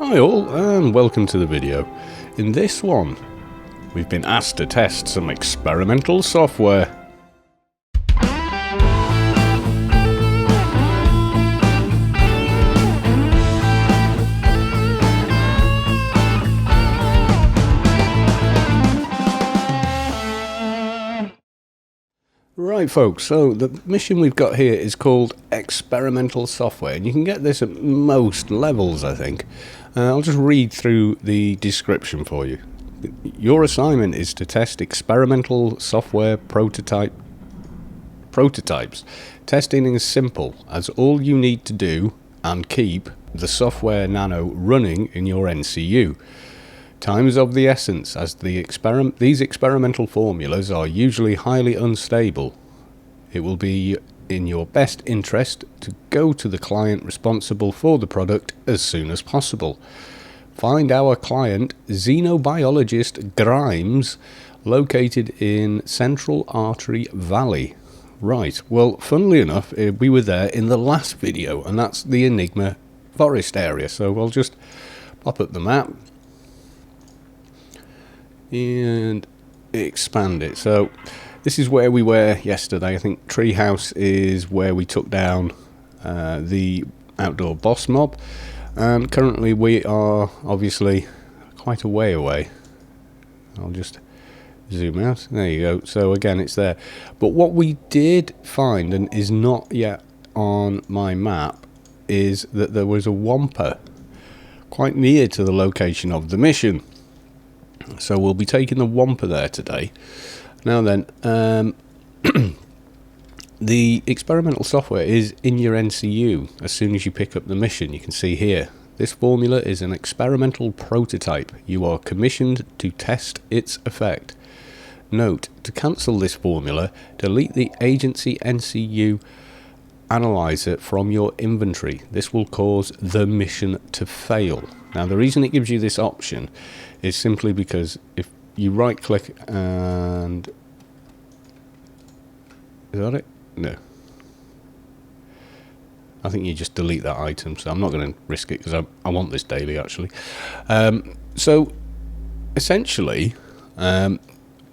Hi all, and welcome to the video. In this one, we've been asked to test some experimental software. Right folks, so the mission we've got here is called experimental software, and you can get this at most levels, I think. I'll just read through the description for you. Your assignment is to test experimental software prototypes. Testing is simple, as all you need to do and keep the software nano running in your NCU. Time is of the essence, as these experimental formulas are usually highly unstable. It will be in your best interest to go to the client responsible for the product as soon as possible. Find our client, xenobiologist Grimes, located in Central Artery Valley. Right, well, funnily enough, we were there in the last video, and that's the Enigma Forest area. So I'll just pop up the map and expand it. So this is where we were yesterday. I think Treehouse is where we took down the outdoor boss mob, and currently we are obviously quite a way away. I'll just zoom out. There you go. So again, it's there. But what we did find, and is not yet on my map, is that there was a Wampa quite near to the location of the mission. So we'll be taking the Wampa there today. Now then, the experimental software is in your NCU as soon as you pick up the mission. You can see here, this formula is an experimental prototype. You are commissioned to test its effect. Note, to cancel this formula, delete the agency NCU analyzer from your inventory. This will cause the mission to fail. Now the reason it gives you this option is simply because if you right click and... is that it? No. I think you just delete that item, so I'm not going to risk it because I want this daily actually. So essentially the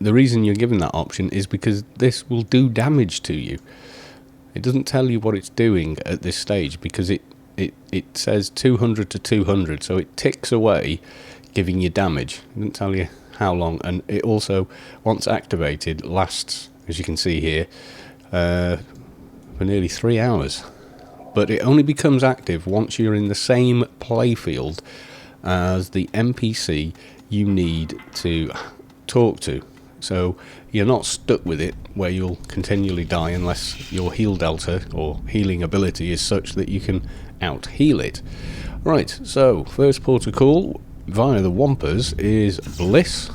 reason you're given that option is because this will do damage to you. It doesn't tell you what it's doing at this stage because it says 200 to 200, so it ticks away giving you damage. It doesn't tell you how long, and it also, once activated, lasts, as you can see here, for nearly 3 hours. But it only becomes active once you're in the same playfield as the NPC you need to talk to. So you're not stuck with it where you'll continually die unless your heal delta or healing ability is such that you can out heal it. Right, so first port of call via the Wampas is Bliss.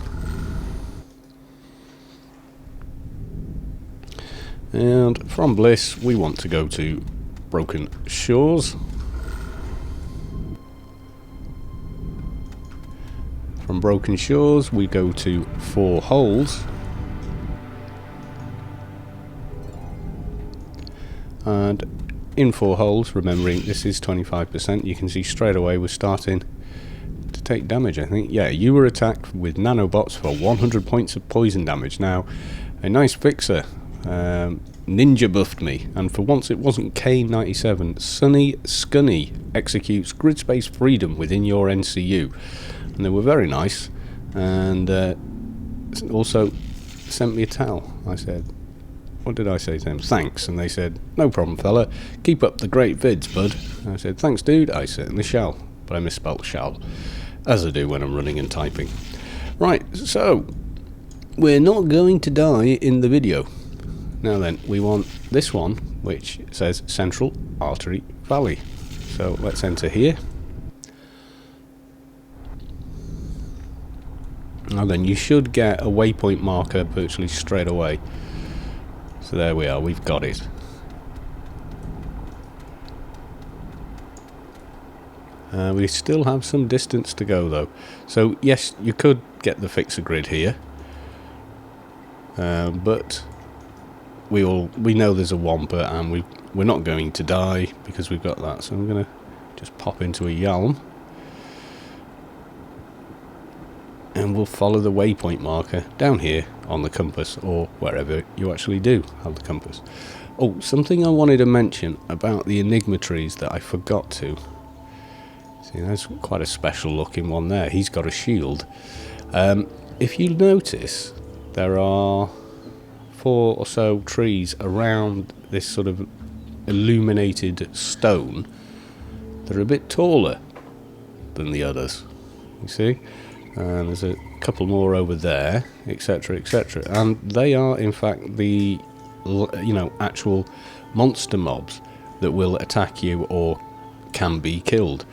And from Bliss we want to go to Broken Shores. From Broken Shores we go to Four Holes, and in Four Holes, remembering this is 25%, you can see straight away we're starting to take damage. I think, yeah, you were attacked with nanobots for 100 points of poison damage. Now a nice fixer, Ninja buffed me, and for once it wasn't K97. Sunny Scunny executes grid space freedom within your NCU. And they were very nice, and also sent me a towel. I said, what did I say to them? Thanks. And they said, no problem fella, keep up the great vids bud. And I said, thanks dude, I certainly shall. But I misspelt shall, as I do when I'm running and typing. Right, so we're not going to die in the video. Now then, we want this one, which says Central Artery Valley. So let's enter here. Now then, you should get a waypoint marker virtually straight away. So there we are, we've got it. We still have some distance to go though. So yes, you could get the fixer grid here. But we know there's a Wampa, and we're not going to die because we've got that. So I'm going to just pop into a Yalm. and we'll follow the waypoint marker down here on the compass, or wherever you actually do have the compass. Oh, something I wanted to mention about the Enigma trees that I forgot to. See, there's quite a special looking one there. He's got a shield. If you notice, there are 4 or so trees around this sort of illuminated stone that are a bit taller than the others. You see? And there's a couple more over there, etc., etc. And they are, in fact, the actual monster mobs that will attack you or can be killed.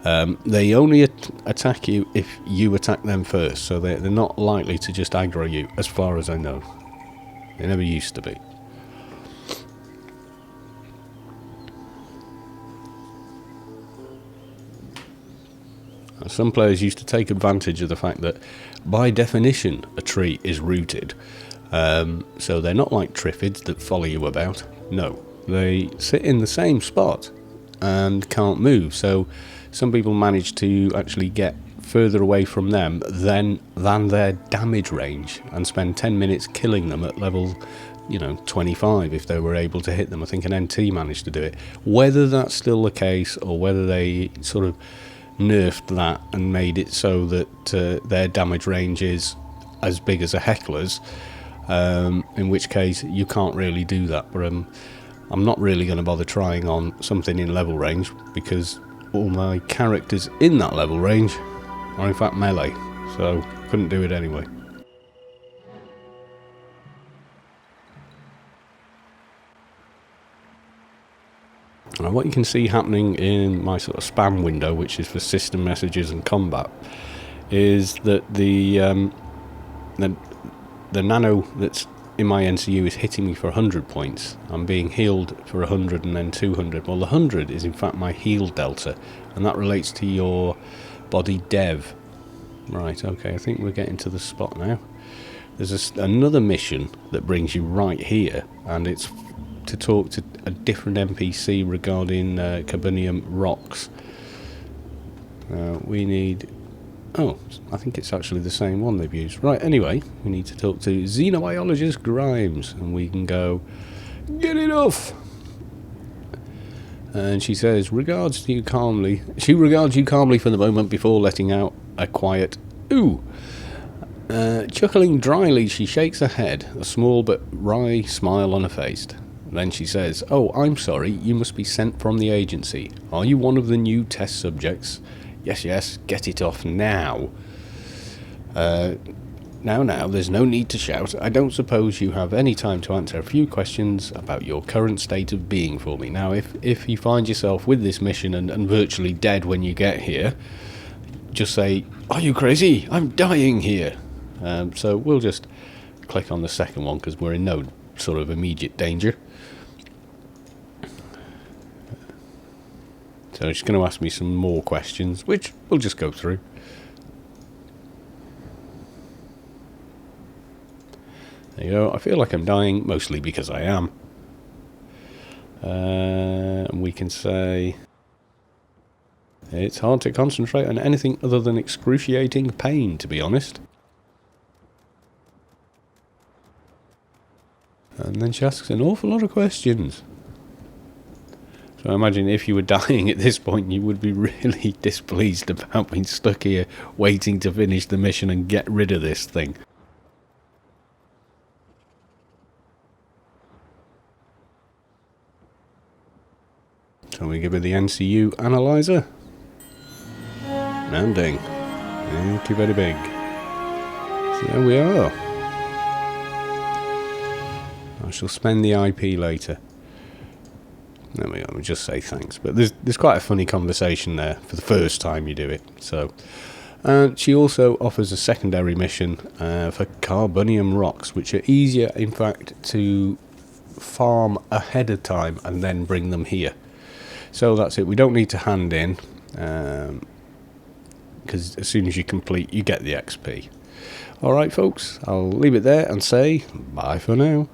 They only attack you if you attack them first, so they're not likely to just aggro you, as far as I know. They never used to be. Some players used to take advantage of the fact that, by definition, a tree is rooted. So they're not like triffids that follow you about. No, they sit in the same spot and can't move. So some people manage to actually get further away from them than their damage range and spend 10 minutes killing them at level 25 if they were able to hit them. I think an NT managed to do it. Whether that's still the case or whether they sort of nerfed that and made it so that their damage range is as big as a heckler's, in which case you can't really do that. But I'm not really going to bother trying on something in level range, because all my characters in that level range are in fact melee, so couldn't do it anyway. Now, what you can see happening in my sort of spam window, which is for system messages and combat, is that the nano that's in my NCU is hitting me for 100 points. I'm being healed for 100 and then 200. Well, the 100 is in fact my heal delta, and that relates to your body dev. Right, okay, I think we're getting to the spot now. There's another mission that brings you right here, and it's to talk to a different NPC regarding carbonium rocks. We need... Oh, I think it's actually the same one they've used. Right, anyway, we need to talk to Xenobiologist Grimes, and we can go, get it off! And she says, she regards you calmly for the moment before letting out a quiet, ooh! Chuckling dryly, she shakes her head, a small but wry smile on her face. Then she says, oh, I'm sorry, you must be sent from the agency. Are you one of the new test subjects? Yes, get it off now. Now, there's no need to shout. I don't suppose you have any time to answer a few questions about your current state of being for me. Now, if you find yourself with this mission and virtually dead when you get here, just say, are you crazy? I'm dying here. So we'll just click on the second one because we're in no sort of immediate danger. So she's going to ask me some more questions, which we'll just go through. There you go. I feel like I'm dying, mostly because I am. And we can say... It's hard to concentrate on anything other than excruciating pain, to be honest. And then she asks an awful lot of questions. So I imagine if you were dying at this point, you would be really displeased about being stuck here waiting to finish the mission and get rid of this thing. So we give her the NCU analyzer. And ding. Thank you very big. So there we are. I shall spend the IP later. There we go, we'll just say thanks. But there's quite a funny conversation there for the first time you do it. So, she also offers a secondary mission for carbonium rocks, which are easier, in fact, to farm ahead of time and then bring them here. So that's it. We don't need to hand in, because as soon as you complete, you get the XP. Alright folks, I'll leave it there and say bye for now.